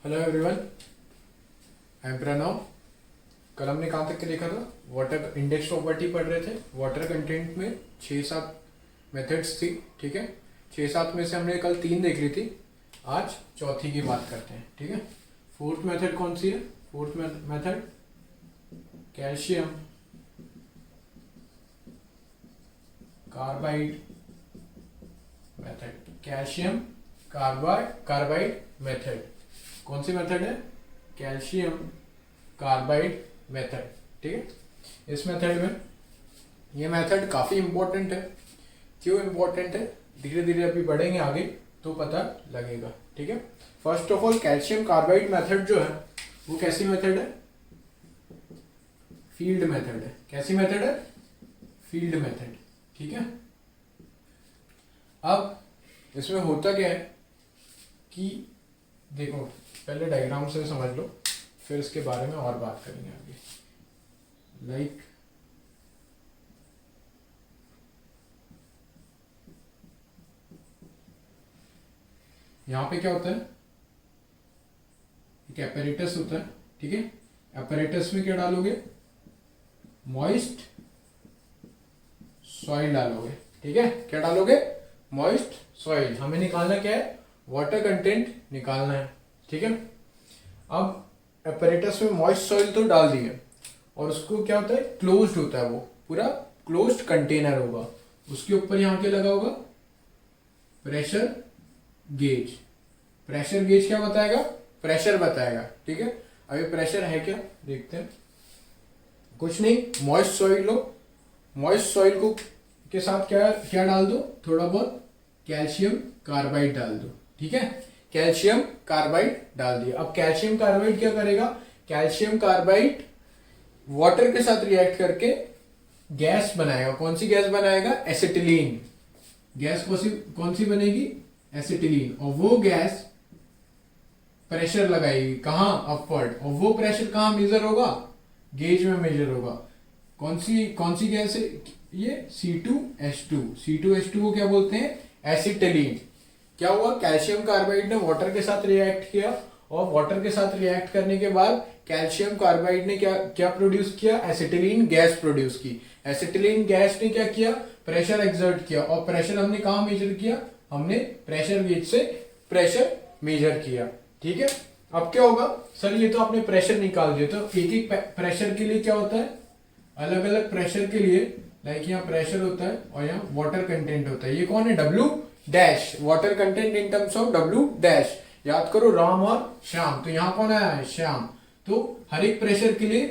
Hello everyone, I am Pranav. कल हमने कहाँ तक के देखा था? वाटर इंडेक्स प्रॉपर्टी पढ़ रहे थे। वाटर कंटेंट में 6-7 मेथड्स थी, ठीक है। 6-7 में से हमने कल 3 देख ली थी। आज चौथी की बात करते हैं, ठीक है। फोर्थ मेथड कौन सी है? Fourth method calcium carbide method. Calcium carbide method कौन सी मेथड है? कैल्शियम कार्बाइड मेथड, ठीक है। इस मेथड में ये मेथड काफ़ी इंपॉर्टेंट है। क्यों इंपॉर्टेंट है? धीरे धीरे अभी बढ़ेंगे आगे तो पता लगेगा, ठीक है। First of all, calcium carbide method जो है वो कैसी मेथड है? फील्ड मेथड है। कैसी मेथड है? फील्ड मेथड, ठीक है। अब इसमें होता क्या है कि देखो, पहले डायग्राम से समझ लो, फिर इसके बारे में और बात करेंगे आगे। लाइक यहां पे क्या होता है? एक एपरेटस होता है, ठीक है। एपरेटस में क्या डालोगे? मॉइस्ट सॉइल डालोगे, ठीक है। क्या डालोगे? Moist soil. हमें निकालना क्या है? वाटर कंटेंट निकालना है, ठीक है। अब एपरेटस में मॉइस्ट सॉइल तो डाल दिए और उसको क्या होता है? क्लोज्ड होता है, वो पूरा क्लोज्ड कंटेनर होगा। उसके ऊपर यहाँ क्या लगा होगा? Pressure gauge. प्रेशर गेज क्या बताएगा? प्रेशर बताएगा, ठीक है। अब ये प्रेशर है क्या, देखते हैं। कुछ नहीं, मॉइस्ट सॉइल लो। मॉइस्ट सॉइल को के साथ क्या क्या डाल दो? थोड़ा बहुत कैल्शियम कार्बाइड डाल दो, ठीक है। कैल्शियम कार्बाइड डाल दिया। अब कैल्शियम कार्बाइड क्या करेगा? कैल्शियम कार्बाइड वाटर के साथ रिएक्ट करके गैस बनाएगा। कौन सी गैस बनाएगा? Acetylene gas. कौन सी बनेगी? एसिटिलीन। और वो गैस प्रेशर लगाएगी कहाँ? अपवर्ड। और वो प्रेशर कहाँ मेजर होगा? गेज में मेजर होगा। कौन सी गैस है ये? C2H2। C2H2 को क्या बोलते हैं? एसिटिलीन। क्या हुआ? कैल्शियम कार्बाइड ने वाटर के साथ रिएक्ट किया और वाटर के साथ रिएक्ट करने के बाद कैल्शियम कार्बाइड ने क्या प्रोड्यूस किया? एसिटिलीन गैस प्रोड्यूस की। एसिटिलीन गैस ने क्या किया? प्रेशर एक्सर्ट किया। और प्रेशर हमने कहाँ मेजर किया? हमने प्रेशर गेज से प्रेशर मेजर किया, ठीक है। अब क्या होगा? सर ये तो आपने प्रेशर निकाल दिया, तो एक एक प्रेशर के लिए क्या होता है? अलग अलग प्रेशर के लिए, लाइक यहाँ प्रेशर होता है और यहाँ वाटर कंटेंट होता है। ये कौन है? W dash. Water content in terms of W dash. याद करो, राम और श्याम। तो यहाँ कौन आया है? श्याम। तो हर एक प्रेशर के लिए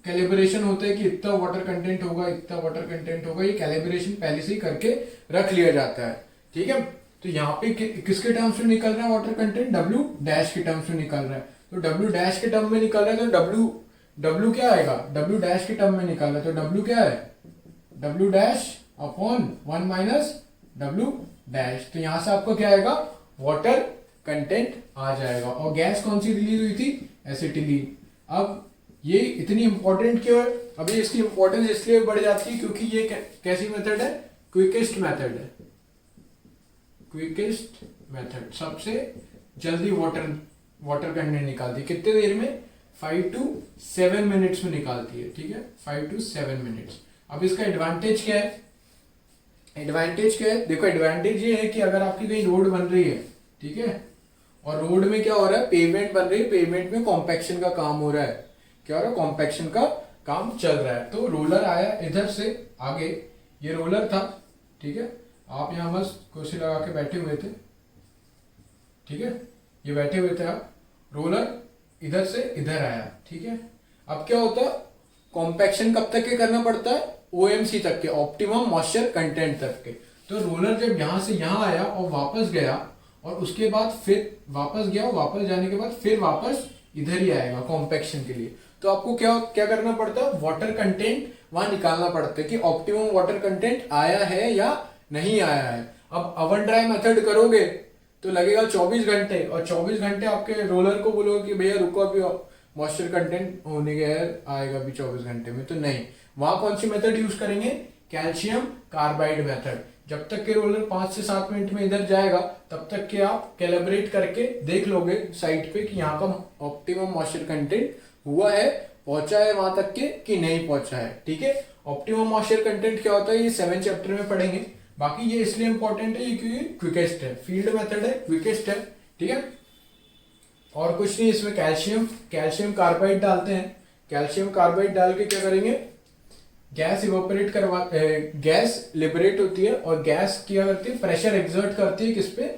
कैलिब्रेशन होता है कि इतना वाटर कंटेंट होगा, इतना वाटर कंटेंट होगा। ये कैलिब्रेशन पहले से ही करके रख लिया जाता है, ठीक है। तो यहाँ पे किसके टर्म्स में निकल रहा है वाटर कंटेंट? W डैश के टर्म्स में निकल रहा है। तो W डैश के टर्म में निकल रहा है तो W क्या आएगा? W डैश के टर्म में निकल रहा है तो W क्या है? W dash upon 1 minus W dash. तो यहां से आपको क्या आएगा? वाटर कंटेंट आ जाएगा। और गैस कौन सी रिलीज हुई थी? एसिटिलीन। अब ये इतनी इंपॉर्टेंट क्यों है? अभी इसकी इंपॉर्टेंस इसलिए बढ़ जाती है क्योंकि ये कैसी मेथड है? क्विकेस्ट मेथड है। क्विकेस्ट मेथड सबसे जल्दी वाटर कंटेंट निकालती है। कितने देर में? 5 to 7 मिनट्स में निकालती है, ठीक है। 5 to 7 मिनट्स। अब इसका एडवांटेज क्या है? एडवांटेज क्या है? देखो, एडवांटेज ये है कि अगर आपकी कहीं रोड बन रही है, ठीक है, और रोड में क्या हो रहा है? पेवमेंट बन रही है। पेवमेंट में कॉम्पैक्शन का काम हो रहा है। क्या हो रहा है? कॉम्पैक्शन का काम चल रहा है। तो रोलर आया इधर से आगे, ये रोलर था, ठीक है। आप यहाँ बस कुर्सी लगा के बैठे हुए थे, ठीक है, ये बैठे हुए थे आप। रोलर इधर से इधर आया, ठीक है। अब क्या होता है? कॉम्पैक्शन कब तक के करना पड़ता है? OMC तक के, ऑप्टिमम मॉइस्चर कंटेंट तक के। तो रोलर जब यहां से यहां आया और वापस गया और उसके बाद फिर वापस गया और वापस जाने के बाद फिर वापस इधर ही आएगा कॉम्पैक्शन के लिए। तो आपको क्या क्या करना पड़ता है? वाटर कंटेंट वहां निकालना पड़ता है कि ऑप्टिमम वाटर कंटेंट आया है या नहीं आया है। अब ओवन ड्राई मेथड करोगे तो लगेगा 24 घंटे, और 24 घंटे आपके रोलर को बोलोगे कि भैया रुको, अभी मॉइस्चर कंटेंट होने के आएगा अभी 24 घंटे में, तो नहीं। वहां कौन सी मेथड यूज करेंगे? Calcium carbide method. जब तक के रोलर 5 से 7 मिनट में इधर जाएगा तब तक के आप कैलिब्रेट करके देख लोगे साइड पे कि यहाँ का ऑप्टिमम मॉइस्चर कंटेंट हुआ है, पहुंचा है वहां तक के कि नहीं पहुंचा है। ठीक है, ऑप्टिमम मॉइस्चर कंटेंट क्या होता है ये 7 चैप्टर में पढ़ेंगे। बाकी ये इसलिए इंपॉर्टेंट है क्योंकि क्विकेस्ट है, फील्ड मेथड है, क्विकेस्ट है। ठीक है, और कुछ नहीं, इसमें कैल्शियम कार्बाइड डालते हैं। कैल्शियम कार्बाइड डाल के क्या करेंगे, गैस इवोपरेट करवा गैस लिबरेट होती है और गैस क्या करती है, प्रेशर एक्सर्ट करती है किस पे,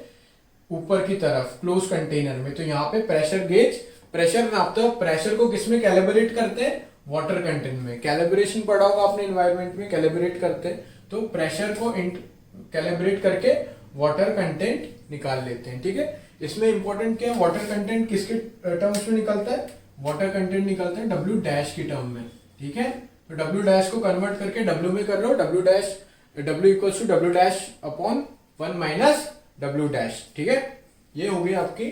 ऊपर की तरफ क्लोज कंटेनर में। तो यहाँ पे प्रेशर गेज प्रेशर नापते हो, प्रेशर को किस में कैलिब्रेट करते हैं, वाटर कंटेंट में। कैलिब्रेशन पढ़ा होगा आपने एनवायरनमेंट में, कैलिब्रेट करते हैं तो प्रेशर को कैलिब्रेट करके वाटर कंटेंट निकाल लेते हैं। ठीक है, इसमें इंपॉर्टेंट क्या है, वाटर कंटेंट किसके टर्म्स में निकलता है, वाटर कंटेंट निकलता है डब्ल्यू डैश की टर्म में। ठीक है, तो डब्ल्यू डैश को कन्वर्ट करके डब्ल्यू में कर लो, W equals to W dash upon 1 minus W dash. ठीक है, ये हो गई आपकी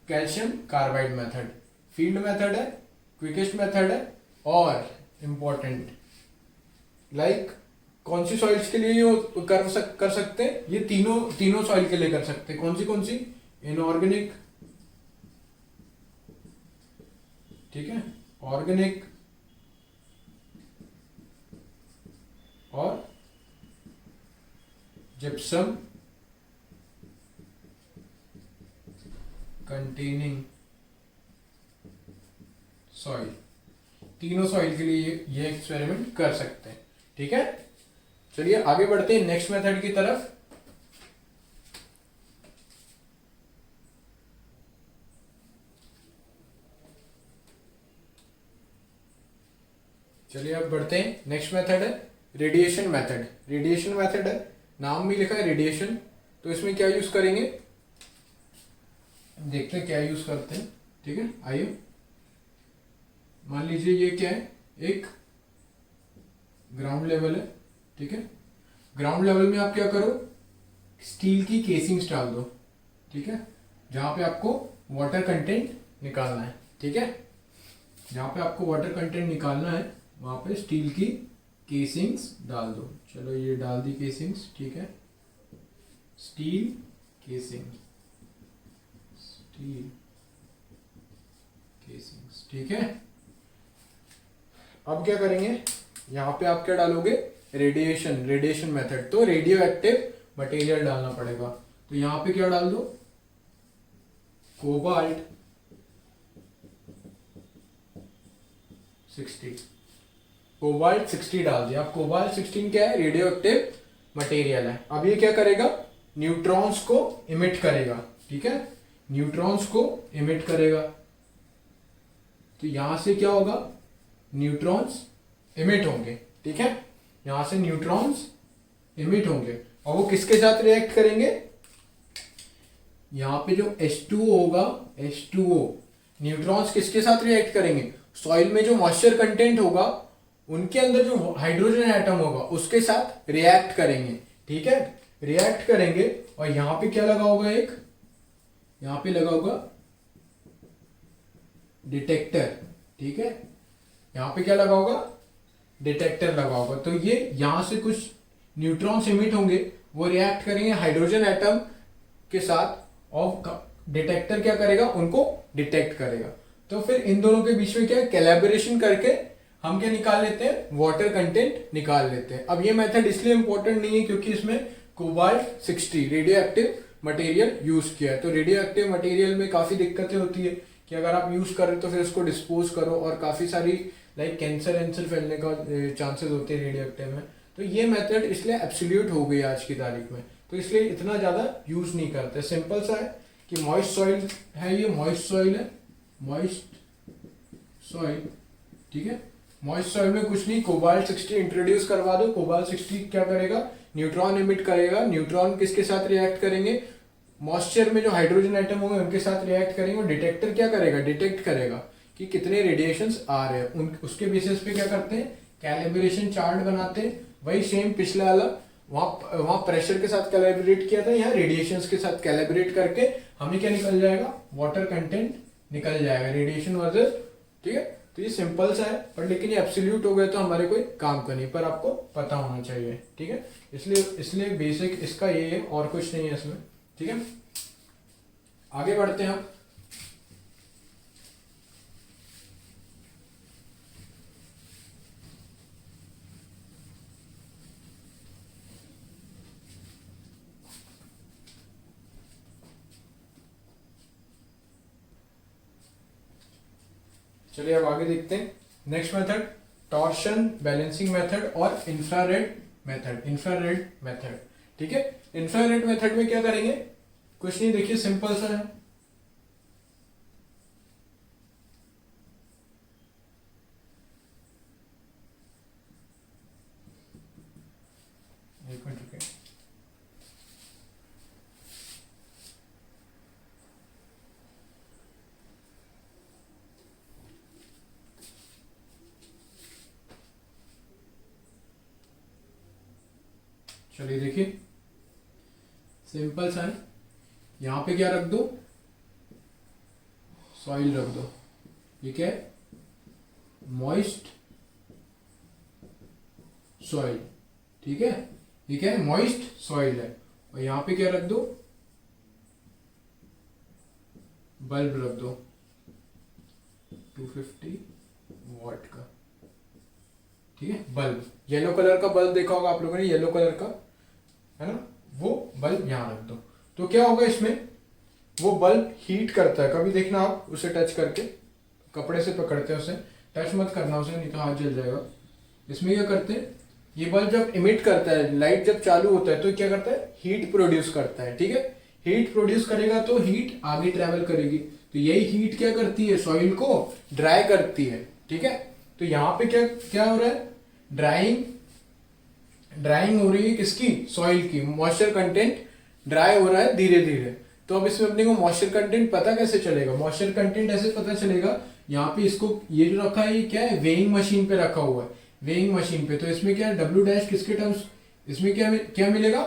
calcium carbide method. Field method है, क्विकेस्ट मेथड है और इंपॉर्टेंट लाइक कौन सी सॉइल्स के लिए ये कर सकते हैं, ये तीनों सॉइल के लिए कर सकते हैं। कौन सी, इनऑर्गेनिक, ठीक है, ऑर्गेनिक और जिप्सम कंटेनिंग सॉइल, तीनों सॉइल के लिए ये एक्सपेरिमेंट कर सकते हैं। ठीक है, चलिए आगे बढ़ते हैं नेक्स्ट मेथड की तरफ। चलिए अब बढ़ते हैं, नेक्स्ट मेथड है रेडिएशन मेथड। रेडिएशन मेथड है, नाम भी लिखा है रेडिएशन। तो इसमें क्या यूज करेंगे, देखते हैं क्या यूज करते हैं। ठीक है, आइए मान लीजिए ये क्या है, एक ग्राउंड लेवल है। ठीक है, ग्राउंड लेवल में आप क्या करो, स्टील की केसिंग्स डाल दो। ठीक है, जहां पे आपको वाटर कंटेंट निकालना है। ठीक है, जहां पे आपको वाटर कंटेंट निकालना है वहां पे स्टील की केसिंग्स डाल दो। चलो ये डाल दी केसिंग्स। ठीक है, स्टील केसिंग, स्टील केसिंग्स। ठीक है, अब क्या करेंगे, यहां पे आप क्या डालोगे, रेडिएशन मेथड। तो रेडियो एक्टिव मटेरियल डालना पड़ेगा। तो यहां पे क्या डाल दो, कोबाल्ट 60, कोबाल्ट 60 डाल दिया। अब कोबाल्ट 16 क्या है, रेडियो एक्टिव मटेरियल है। अब ये क्या करेगा, न्यूट्रॉन्स को इमिट करेगा। ठीक है, न्यूट्रॉन्स को इमिट करेगा। तो यहां से क्या होगा, न्यूट्रॉन्स इमिट होंगे। ठीक है, यहां से न्यूट्रॉन्स इमिट होंगे और वो किसके साथ रिएक्ट करेंगे, यहां पे जो H2O होगा, H2O, न्यूट्रॉन्स किसके साथ रिएक्ट करेंगे, सॉइल में जो मॉइस्चर कंटेंट होगा उनके अंदर जो हाइड्रोजन एटम होगा उसके साथ रिएक्ट करेंगे। ठीक है, रिएक्ट करेंगे और यहां पे क्या लगा होगा, एक यहां पे लगा होगा डिटेक्टर। ठीक है, यहां पे क्या लगा होगा, डिटेक्टर लगा होगा। तो ये यहां से कुछ न्यूट्रॉन्स इमिट होंगे, वो रिएक्ट करेंगे हाइड्रोजन एटम के साथ और डिटेक्टर क्या करेगा, उनको डिटेक्ट करेगा। तो फिर इन दोनों के बीच में क्या कोलैबोरेशन करके हम क्या निकाल लेते हैं, वाटर कंटेंट निकाल लेते हैं। अब ये मेथड इसलिए इंपॉर्टेंट नहीं है क्योंकि इसमें cobalt 60 radio active material use किया है। तो रेडियो एक्टिव मटेरियल में काफी दिक्कतें होती है कि अगर आप यूज कर रहे हो तो फिर उसको डिस्पोज करो और काफी सारी लाइक कैंसर फैलने का चांसेस होते हैं रेडियो एक्टिव में। तो ये मेथड इसलिए एब्सोल्यूट हो गई आज की तारीख में, तो इसलिए इतना ज्यादा यूज नहीं करते। सिंपल सा है कि मॉइस्ट सॉइल है, ये मॉइस्ट सॉइल है, मॉइस्ट सॉइल। ठीक है, मॉइस्ट सॉइल में कुछ नहीं, कोबाल्ट 60 इंट्रोड्यूस करवा दो। कोबाल्ट 60 क्या करेगा, न्यूट्रॉन इमिट करेगा। न्यूट्रॉन किसके साथ रिएक्ट करेंगे, मॉइस्चर में जो हाइड्रोजन एटम होंगे उनके साथ रिएक्ट करेंगे और डिटेक्टर क्या करेगा, डिटेक्ट करेगा कि कितने रेडिएशंस आ रहे हैं। उसके बेसिस पे क्या करते हैं, कैलिब्रेशन चार्ट बनाते हैं। वही सेम पिछला वाला, वहां प्रेशर के साथ कैलिब्रेट किया था, यहाँ रेडिएशंस के साथ कैलिब्रेट करके हमें क्या निकल जाएगा, वाटर कंटेंट निकल जाएगा, रेडिएशन वर्सेस। ठीक है, तो ये सिंपल सा है, पर लेकिन ये एब्सोल्यूट हो गए तो हमारे कोई काम का नहीं, पर आपको पता होना चाहिए, ठीक है। इसलिए बेसिक इसका ये है, और कुछ नहीं है इसमें, ठीक है। आगे बढ़ते हैं हम। चलिए अब आगे देखते हैं। Next method torsion balancing method और इंफ्रारेड मेथड। ठीक है, इंफ्रारेड मेथड में क्या करेंगे, कुछ नहीं, देखिए सिंपल सा है। एक मिनट रुकिए। चलिए देखिए सिंपल सा है, यहां पे क्या रख दो, सॉइल रख दो। ये क्या है, मॉइस्ट सॉइल, ठीक है। ये क्या है, मॉइस्ट सॉइल है। और यहां पे क्या रख दो, बल्ब रख दो 250 वॉट का, ठीक है। बल्ब, येलो कलर का बल्ब देखा होगा आप लोगों ने, येलो कलर का है ना, वो बल्ब यहां रख दो। तो क्या होगा इसमें, वो बल्ब हीट करता है। कभी देखना आप उसे टच करके, कपड़े से पकड़ते हैं उसे, टच मत करना उसे, नहीं तो हाथ जल जाएगा। इसमें क्या करते हैं, ये बल्ब जब इमिट करता है, लाइट जब चालू होता है तो क्या करता है, हीट प्रोड्यूस करता है, ठीक है। हीट प्रोड्यूस करेगा तो हीट आगे ट्रेवल करेगी, तो यही हीट क्या करती है, सॉइल को ड्राई करती है, ठीक है। तो यहाँ पे क्या क्या हो रहा है, ड्राइंग हो रही है किसकी, सॉइल की। मॉइस्चर कंटेंट ड्राई हो रहा है धीरे धीरे। तो अब इसमें अपने को मॉइस्चर कंटेंट पता कैसे चलेगा, मॉइस्चर कंटेंट ऐसे पता चलेगा, यहाँ पे इसको ये जो रखा है ये क्या है, वेइंग मशीन पे रखा हुआ है, वेइंग मशीन पे। तो इसमें क्या है, डब्ल्यू डैश किसके टर्म्स, इसमें क्या मिलेगा,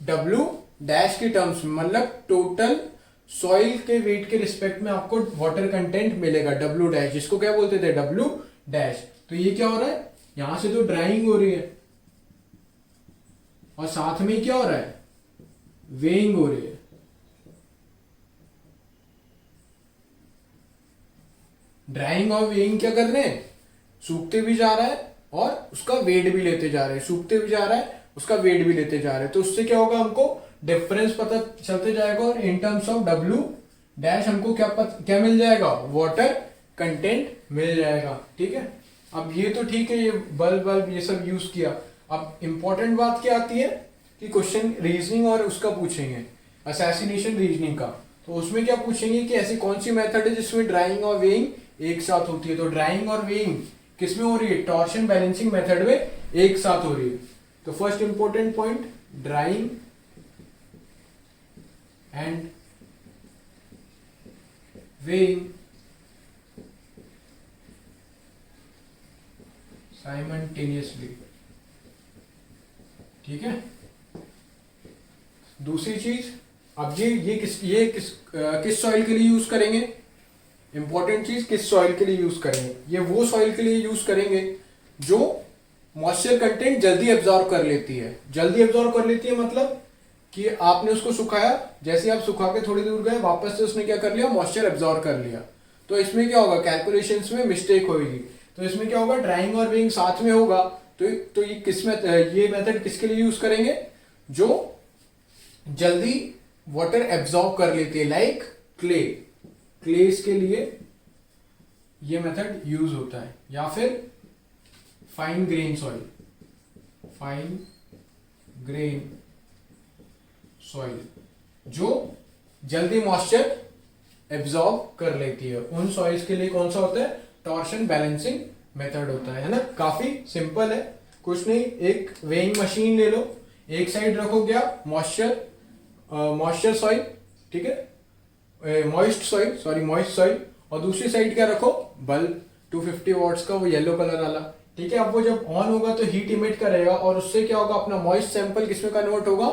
डब्ल्यू डैश के टर्म्स, मतलब टोटल सॉइल के वेट के रिस्पेक्ट में आपको वाटर कंटेंट मिलेगा, डब्ल्यू डैश, जिसको क्या बोलते थे, डब्ल्यू डैश। तो ये क्या हो रहा है, यहां से तो ड्राइंग हो रही है और साथ में क्या हो रहा है, वेइंग हो रही है। ड्राइंग और वेइंग क्या कर रहे हैं, सूखते भी जा रहा है और उसका वेट भी लेते जा रहे हैं, सूखते भी जा रहा है, उसका वेट भी लेते जा रहे हैं। तो उससे क्या होगा, हमको डिफरेंस पता चलते जाएगा, और in terms of W dash हमको क्या मिल जाएगा, वाटर कंटेंट मिल जाएगा, ठीक है। अब ये तो ठीक है, ये बल्ब ये सब यूज किया। अब इंपॉर्टेंट बात क्या आती है कि क्वेश्चन रीजनिंग और उसका पूछेंगे, असैसिनेशन रीजनिंग का। तो उसमें क्या पूछेंगे कि ऐसी कौन सी मेथड है जिसमें ड्राइंग और वेइंग एक साथ होती है। तो ड्राइंग और वेइंग किसमें हो रही है, टॉर्शन बैलेंसिंग मेथड में एक साथ हो रही है। तो first important point, drawing and weighing simultaneously, ठीक है। दूसरी चीज, अब ये किस सॉइल के लिए यूज करेंगे, इंपॉर्टेंट चीज, किस सॉइल के लिए यूज करेंगे, ये वो सॉइल के लिए यूज करेंगे जो मॉइस्चर कंटेंट जल्दी एब्जॉर्ब कर लेती है। जल्दी एब्जॉर्ब कर लेती है मतलब कि आपने उसको सुखाया, जैसे आप सुखा के थोड़ी दूर गए, वापस से उसने क्या कर लिया, मॉइस्चर एब्जॉर्ब कर लिया। तो इसमें क्या होगा, कैलकुलेशंस में मिस्टेक होगी। तो इसमें क्या होगा, ड्राइंग और वेइंग साथ में होगा। तो ये मेथड किसके लिए यूज करेंगे, जो जल्दी वाटर एब्जॉर्ब कर लेती है, लाइक क्लेस के लिए ये मेथड यूज होता है। या फिर फाइन ग्रेन सॉइल जो जल्दी मॉइस्चर एब्जॉर्ब कर लेती है, उन सॉइल्स के लिए कौन सा होता है, टॉर्शन बैलेंसिंग मेथड होता है ना। काफी सिंपल है, कुछ नहीं, एक वेइंग मशीन ले लो, एक साइड रखो क्या, मॉइस्चर सॉइल, ठीक है, मॉइस्ट सॉइल, और दूसरी साइड क्या रखो, बल्ब 250 वॉट्स का, वो येलो कलर वाला, ठीक है। अब वो जब ऑन होगा तो हीट इमिट करेगा, और उससे क्या होगा, अपना मॉइस्ट सैंपल किसमें कन्वर्ट होगा,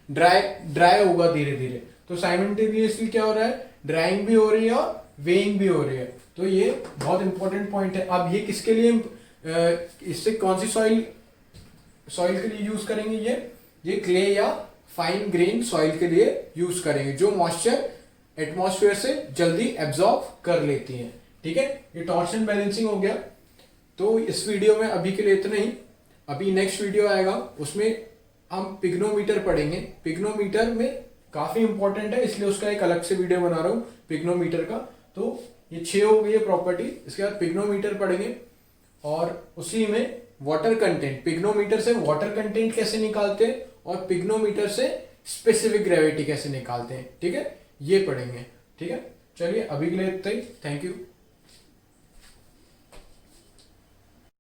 ड्राई होगा धीरे धीरे। तो साइमल्टेनियसली क्या हो रहा है, ड्राइंग भी हो रही है और वेइंग भी हो रही है। तो ये बहुत इंपॉर्टेंट पॉइंट है। अब ये किसके लिए इससे कौन सी सॉइल के लिए यूज करेंगे, ये क्ले या फाइन ग्रेन सॉइल के लिए यूज करेंगे, जो मॉइस्चर एटमॉस्फेयर से जल्दी एब्जॉर्ब कर लेती हैं। ठीक है, ये टॉर्शन बैलेंसिंग हो गया। तो इस वीडियो में अभी के लिए इतना ही। अभी नेक्स्ट वीडियो आएगा, उसमें हम पिग्नोमीटर पढ़ेंगे। पिग्नोमीटर में काफी इंपॉर्टेंट है, इसलिए उसका एक अलग से वीडियो बना रहा हूँ पिग्नोमीटर का। तो ये 6 हो गई है प्रॉपर्टी। इसके बाद पिग्नोमीटर पढ़ेंगे और उसी में वाटर कंटेंट, पिग्नोमीटर से वाटर कंटेंट कैसे निकालते हैं और पिग्नोमीटर से स्पेसिफिक ग्रेविटी कैसे निकालते हैं। ठीक है, ये पढ़ेंगे। ठीक है, चलिए अभी के लिए इतना ही। Thank you.